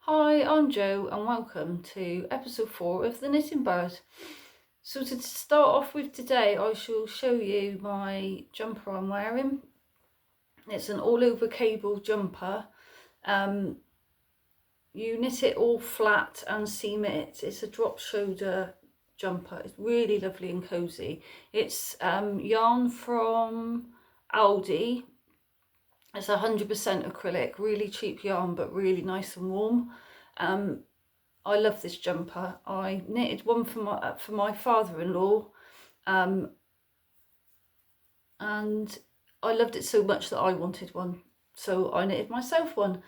Hi, I'm Jo and welcome to episode 4 of The Knitting Bird. So to start off with today, I shall show you my jumper I'm wearing. It's an all over cable jumper. You knit it all flat and seam it. It's a drop shoulder jumper. It's really lovely and cosy. It's yarn from Aldi. It's 100% acrylic, really cheap yarn, but really nice and warm. I love this jumper. I knitted one for my father-in-law, and I loved it so much that I wanted one, so I knitted myself one.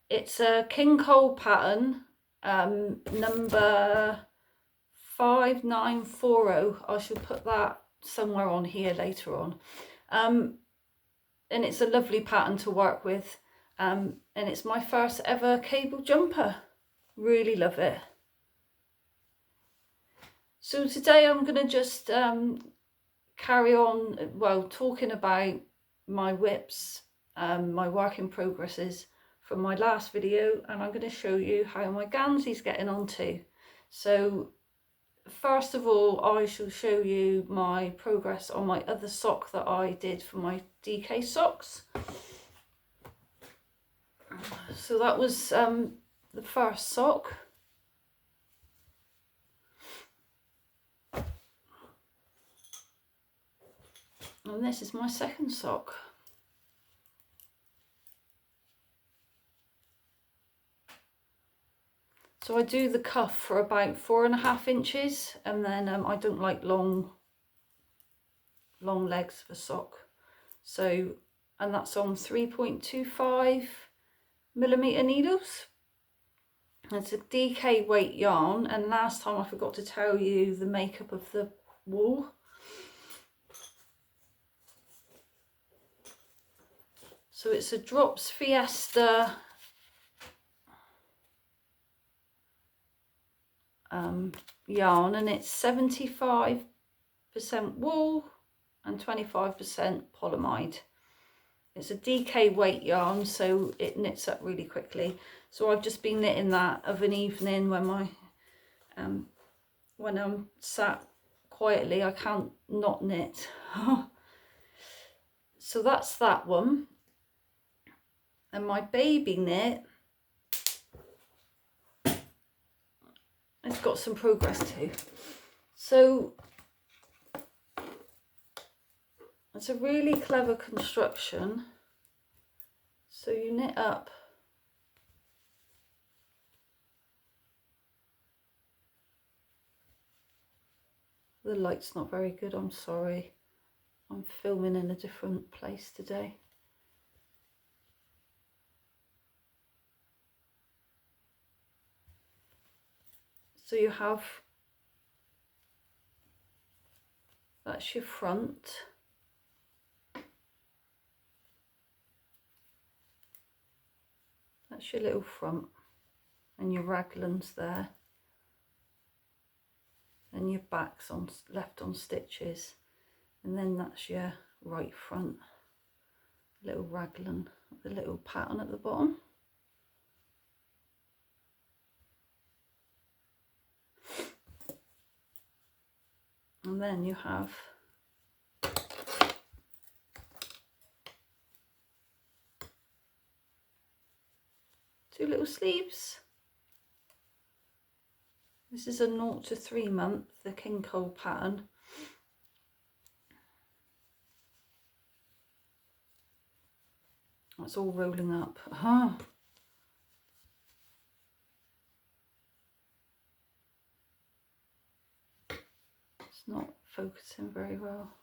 It's a King Cole pattern, number 5940. I shall put that somewhere on here later on. And it's a lovely pattern to work with, and it's my first ever cable jumper. Really love it. So today I'm going to just carry on, talking about my whips, my work in progresses from my last video, and I'm going to show you how my Gansey's getting on too. So first of all, I shall show you my progress on my other sock that I did for my DK socks. So that was the first sock. And this is my second sock. So I do the cuff for about 4.5 inches, and then I don't like long legs of a sock. So, and that's on 3.25mm needles. It's a DK weight yarn, and last time I forgot to tell you the makeup of the wool. So it's a Drops Fiesta yarn, and it's 75% wool and 25% polyamide. It's a DK weight yarn, so it knits up really quickly. So I've just been knitting that of an evening when my when I'm sat quietly, I can't not knit. So that's that one. And my baby knit, it's got some progress too. So it's a really clever construction. So you knit up the light's not very good, I'm sorry. I'm filming in a different place today. So you have, that's your front. That's your little front, and your raglans there, and your back's on left on stitches, and then that's your right front, little raglan, the little pattern at the bottom. And then you have two little sleeves. This is a 0 to 3 month, the King Cole pattern. It's all rolling up. It's not focusing very well.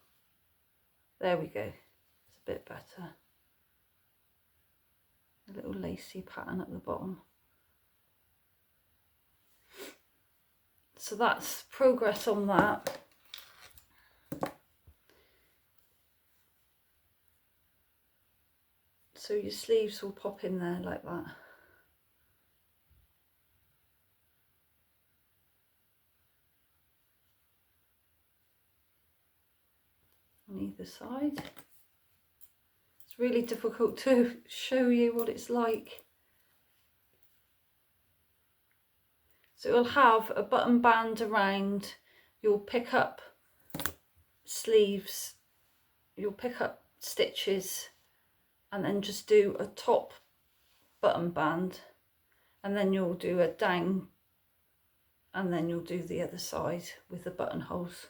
There we go. It's a bit better. A little lacy pattern at the bottom. So that's progress on that. So your sleeves will pop in there like that. On either side. It's really difficult to show you what it's like. So it'll have a button band around. You'll pick up sleeves, you'll pick up stitches, and then just do a top button band, and then you'll do a down, and then you'll do the other side with the buttonholes.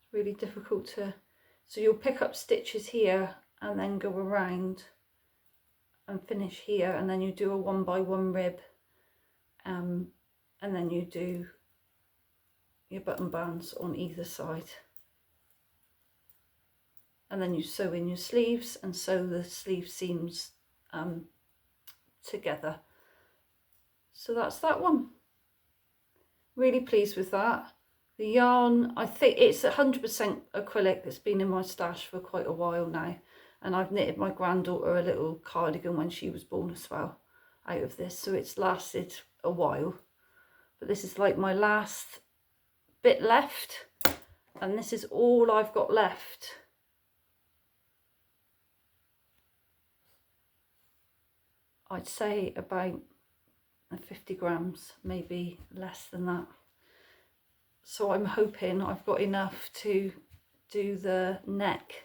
It's really difficult to, so you'll pick up stitches here and then go around and finish here, and then you do a 1 by 1 rib, and then you do your button bands on either side, and then you sew in your sleeves and sew the sleeve seams together. So that's that one. Really pleased with that. The yarn, I think it's 100% acrylic. It's been in my stash for quite a while now, and I've knitted my granddaughter a little cardigan when she was born as well out of this, so it's lasted a while. But this is like my last bit left, and this is all I've got left. I'd say about 50 grams, maybe less than that. So I'm hoping I've got enough to do the neck,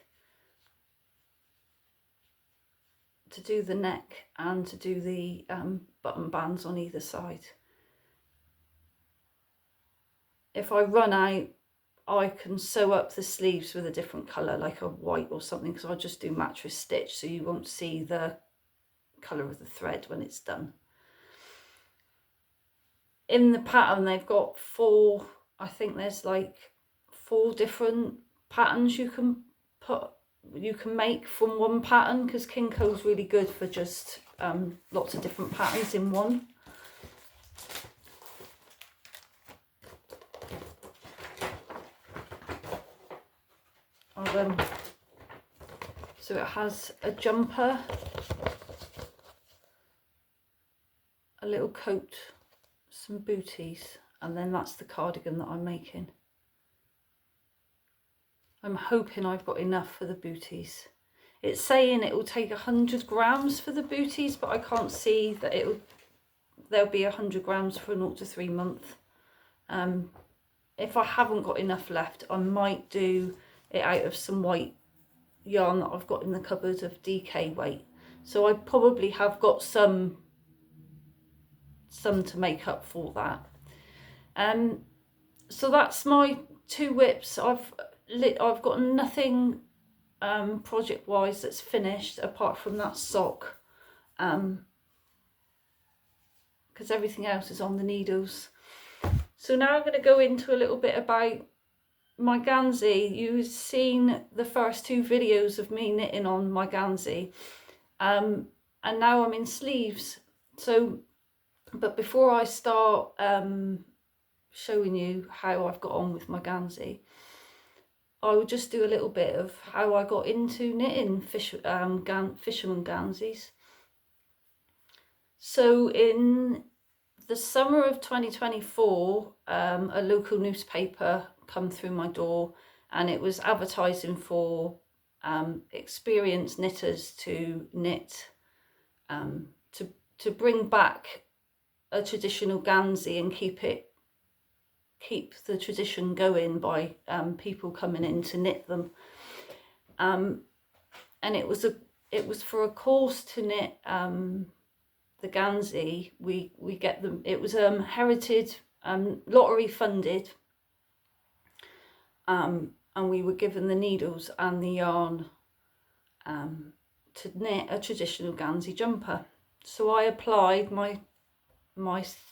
and to do the button bands on either side. If I run out, I can sew up the sleeves with a different colour, like a white or something, because I'll just do mattress stitch, so you won't see the colour of the thread when it's done. In the pattern they've got 4, I think there's like 4 different patterns you can make from one pattern, because Kinko's really good for just lots of different patterns in one. So it has a jumper, a little coat, some booties, and then that's the cardigan that I'm making. I'm hoping I've got enough for the booties. It's saying it will take 100 grams for the booties, but I can't see that there'll be 100 grams for a 0 to 3 month. If I haven't got enough left, I might do it out of some white yarn that I've got in the cupboard of DK weight. So I probably have got some to make up for that. So that's my 2 whips. I've got nothing project wise that's finished apart from that sock, because everything else is on the needles. So now I'm going to go into a little bit about my Gansey. You've seen the first 2 videos of me knitting on my Gansey, and now I'm in sleeves. So, but before I start showing you how I've got on with my Gansey, I will just do a little bit of how I got into knitting fisherman Ganseys. So in the summer of 2024, a local newspaper come through my door, and it was advertising for experienced knitters to knit, to bring back a traditional Gansey and keep the tradition going by people coming in to knit them. And it was for a course to knit the Gansey. We get them. It was heritage, lottery funded, and we were given the needles and the yarn to knit a traditional Gansey jumper. So I applied. My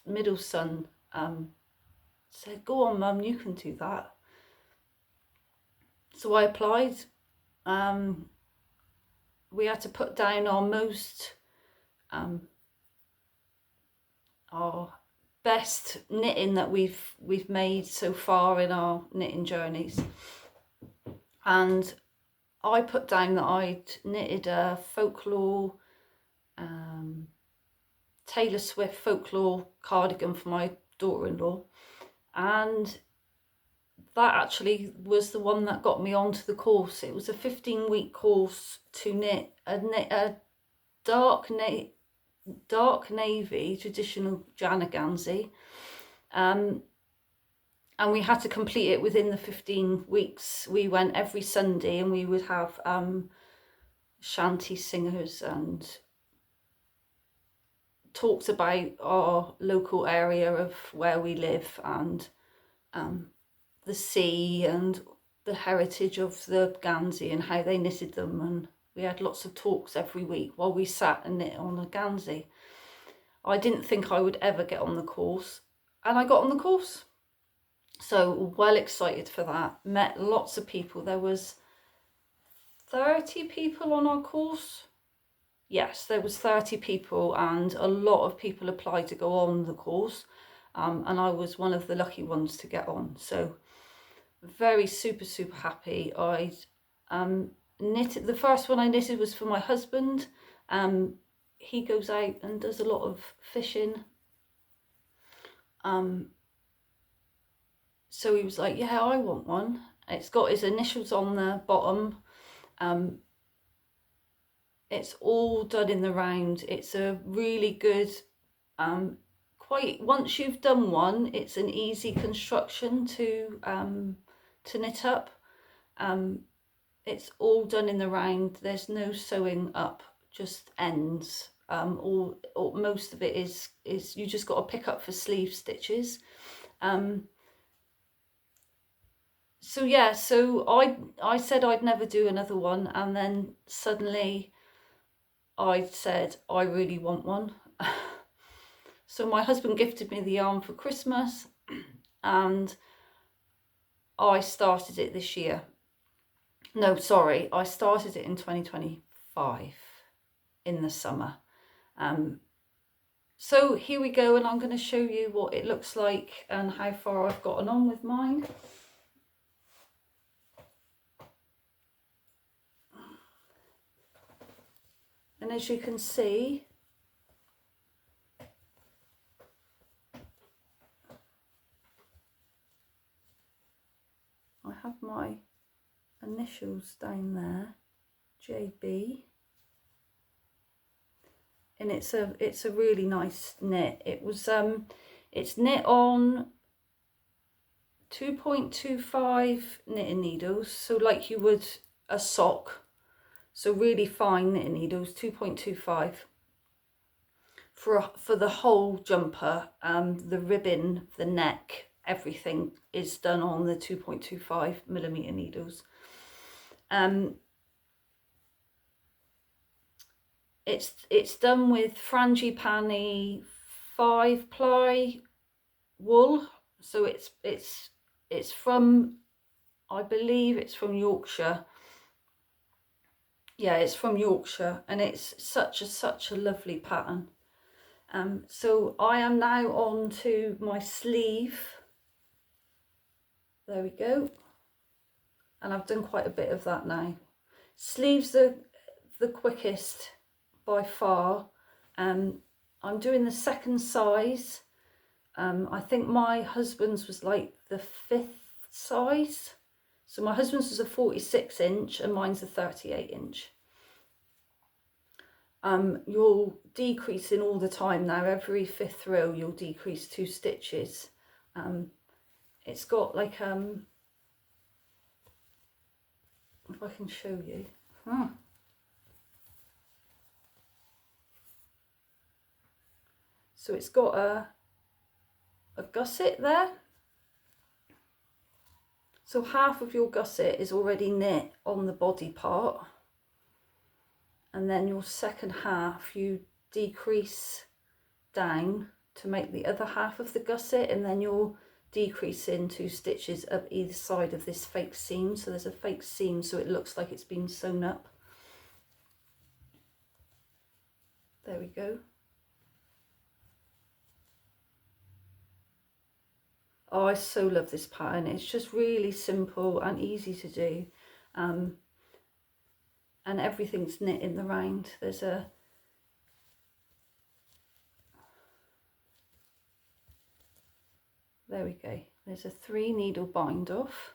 middle son said, "Go on, Mum, you can do that." So I applied. We had to put down our best knitting that we've made so far in our knitting journeys, and I put down that I'd knitted a folklore, Taylor Swift folklore cardigan for my daughter-in-law, and that actually was the one that got me onto the course. It was a 15-week course to knit a dark navy traditional Gansey, and we had to complete it within the 15 weeks. We went every Sunday, and we would have shanty singers and talked about our local area of where we live, and the sea and the heritage of the Gansey and how they knitted them. And we had lots of talks every week while we sat and knit on a Gansey. I didn't think I would ever get on the course, and I got on the course. So well excited for that. Met lots of people. There was 30 people on our course. Yes, there was 30 people, and a lot of people applied to go on the course, and I was one of the lucky ones to get on. So very super happy. I knitted, the first one I knitted was for my husband. He goes out and does a lot of fishing, so he was like, yeah, I want one. It's got his initials on the bottom. It's all done in the round. It's a really good, once you've done one, it's an easy construction to knit up. It's all done in the round. There's no sewing up, just ends. Or most of it is you just got to pick up for sleeve stitches. So yeah, so I said I'd never do another one, and then suddenly I said I really want one. So my husband gifted me the yarn for Christmas, and I started it this year. No, sorry, I started it in 2025 in the summer. So here we go, and I'm going to show you what it looks like and how far I've gotten on with mine. And as you can see, I have my initials down there, JB, and it's a really nice knit. It was it's knit on 2.25 knitting needles, so like you would a sock. So really fine knitting needles, 2.25 for the whole jumper. The ribbon, the neck, everything is done on the 2.25mm needles. It's done with frangipani 5-ply wool. So it's from, I believe it's from Yorkshire. Yeah, it's from Yorkshire, and it's such a lovely pattern. So I am now on to my sleeve. There we go. And I've done quite a bit of that now. Sleeves are the quickest by far. I'm doing the second size. I think my husband's was like the 5th size. So my husband's was a 46 inch and mine's a 38 inch. You'll decrease in all the time now. Every 5th row you'll decrease 2 stitches. It's got like, if I can show you. So it's got a gusset there. So half of your gusset is already knit on the body part, and then your second half you decrease down to make the other half of the gusset, and then you'll decrease in 2 stitches of either side of this fake seam. So there's a fake seam, so it looks like it's been sewn up. There we go. Oh, I so love this pattern. It's just really simple and easy to do. And everything's knit in the round. There's a there we go. There's a 3 needle bind off.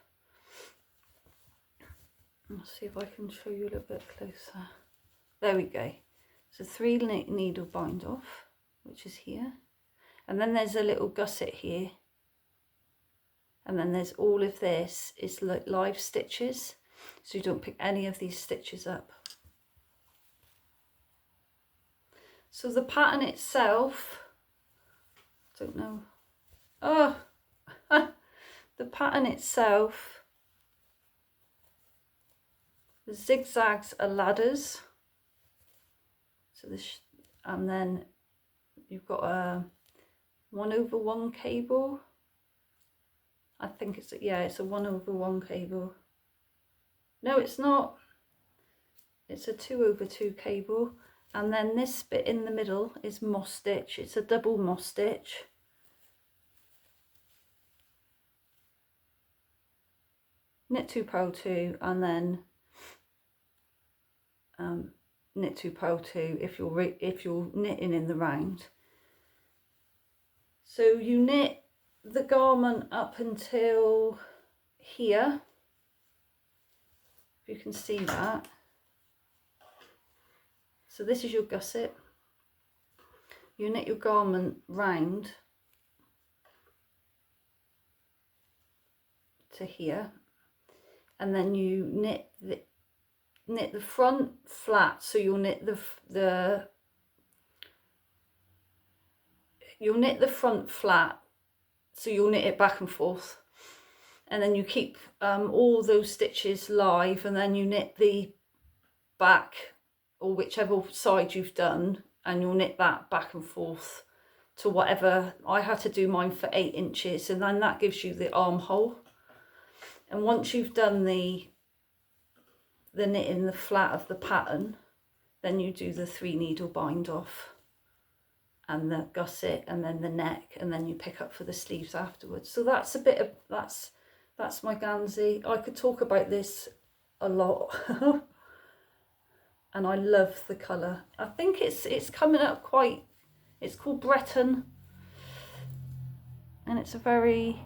Let's see if I can show you a little bit closer. There we go. So 3 needle bind off, which is here. And then there's a little gusset here. And then there's all of this is live stitches. So you don't pick any of these stitches up. So the pattern itself, don't know. Oh, the pattern itself, the zigzags are ladders. So this, and then you've got a 1/1 cable. I think it's, yeah, it's a 1/1 cable. No, it's not. It's a 2/2 cable. And then this bit in the middle is moss stitch. It's a double moss stitch. Knit 2, purl 2, and then knit 2, purl 2 if you're knitting in the round. So you knit the garment up until here, if you can see that. So this is your gusset. You knit your garment round to here, and then you knit the front flat. So you'll knit you'll knit the front flat, so you'll knit it back and forth, and then you keep all those stitches live, and then you knit the back, or whichever side you've done, and you'll knit that back and forth to whatever. I had to do mine for 8 inches, and then that gives you the armhole. And once you've done the knitting the flat of the pattern, then you do the 3 needle bind off and the gusset, and then the neck, and then you pick up for the sleeves afterwards. So that's a bit of, that's my Gansey. I could talk about this a lot. And I love the colour. I think it's coming up quite, it's called Breton, and it's a very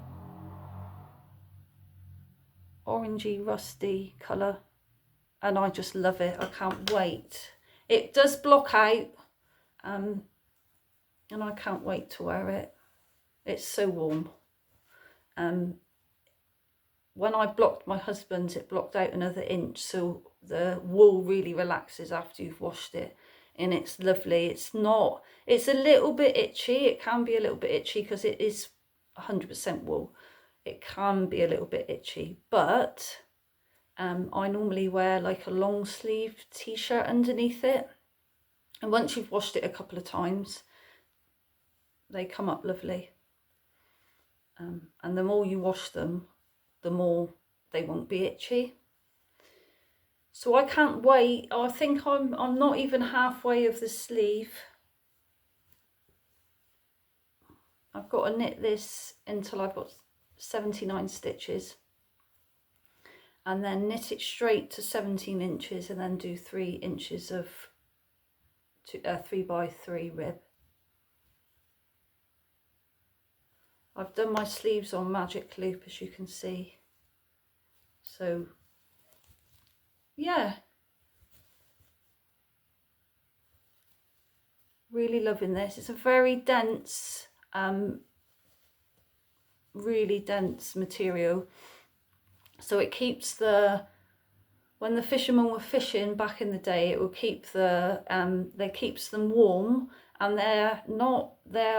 orangey, rusty colour, and I just love it. I can't wait. It does block out, and I can't wait to wear it. It's so warm. When I blocked my husband's, it blocked out another inch, so the wool really relaxes after you've washed it, and it's lovely. It's not, it's a little bit itchy. It can be a little bit itchy because it is 100% wool. It can be a little bit itchy, but I normally wear like a long sleeve t-shirt underneath it, and once you've washed it a couple of times, they come up lovely. And the more you wash them, the more they won't be itchy. So I can't wait. I think I'm not even halfway of the sleeve. I've got to knit this until I've got 79 stitches, and then knit it straight to 17 inches, and then do 3 inches of 3x3 rib. I've done my sleeves on magic loop, as you can see. So yeah, really loving this. It's a very dense, really dense material, so it keeps when the fishermen were fishing back in the day, it will keep they keeps them warm, and they're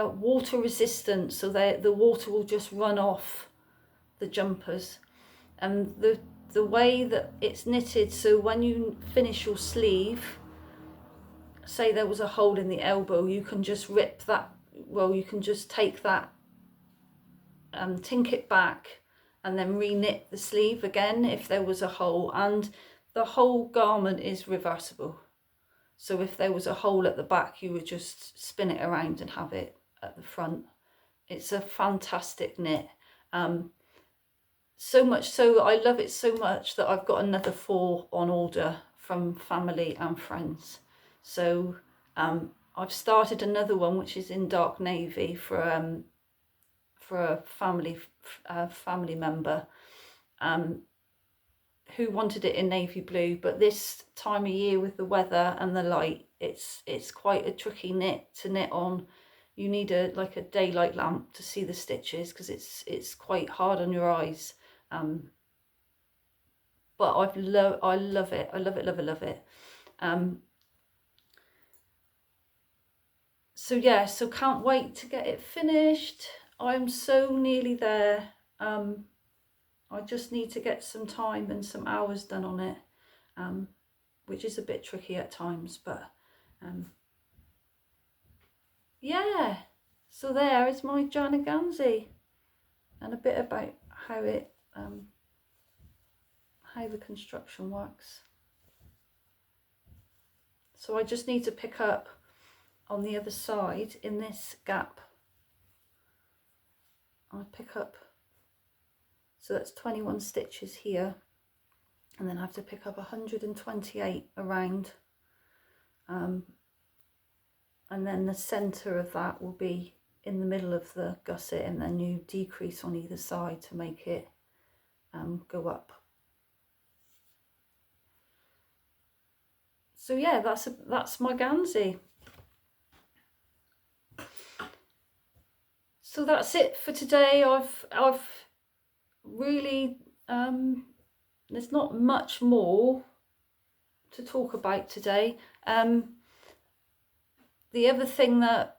water resistant, so the water will just run off the jumpers. And the way that it's knitted, so when you finish your sleeve, say there was a hole in the elbow, you can just rip that, well, you can just take that, tink it back, and then re-knit the sleeve again if there was a hole. And the whole garment is reversible, so if there was a hole at the back, you would just spin it around and have it at the front. It's a fantastic knit. So much so, I love it so much that I've got another 4 on order from family and friends. So I've started another one which is in dark navy for for a family member who wanted it in navy blue, but this time of year with the weather and the light, it's quite a tricky knit to knit on. You need a daylight lamp to see the stitches because it's quite hard on your eyes. But I love it. I love it. So yeah, so can't wait to get it finished. I'm so nearly there. I just need to get some time and some hours done on it, which is a bit tricky at times, but yeah. So there is my Jana Gansey, and a bit about how it how the construction works. So I just need to pick up on the other side in this gap. I pick up, so that's 21 stitches here, and then I have to pick up 128 around, and then the center of that will be in the middle of the gusset, and then you decrease on either side to make it go up. So yeah, that's my Gansey. So that's it for today. I've really there's not much more to talk about today. The other thing that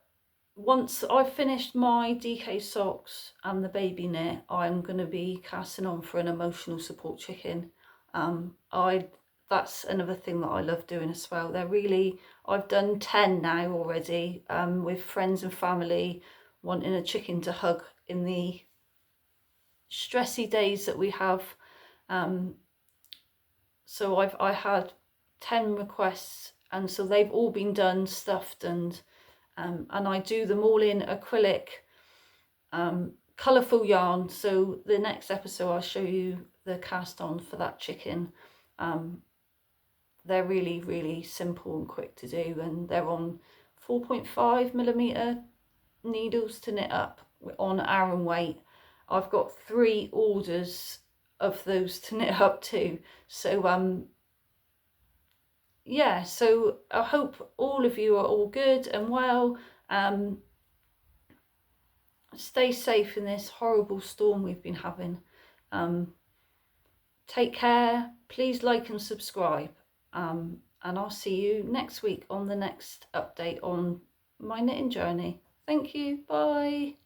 once I've finished my DK socks and the baby knit, I'm going to be casting on for an emotional support chicken. That's another thing that I love doing as well. I've done 10 now already, with friends and family wanting a chicken to hug in the stressy days that we have. So I had 10 requests, and so they've all been done, stuffed, and I do them all in acrylic, colourful yarn. So the next episode I'll show you the cast on for that chicken. They're really, really simple and quick to do, and they're on 4.5mm needles to knit up on Aran weight. I've got 3 orders of those to knit up too. So yeah, so I hope all of you are all good and well. Stay safe in this horrible storm we've been having. Take care. Please like and subscribe. And I'll see you next week on the next update on my knitting journey. Thank you. Bye.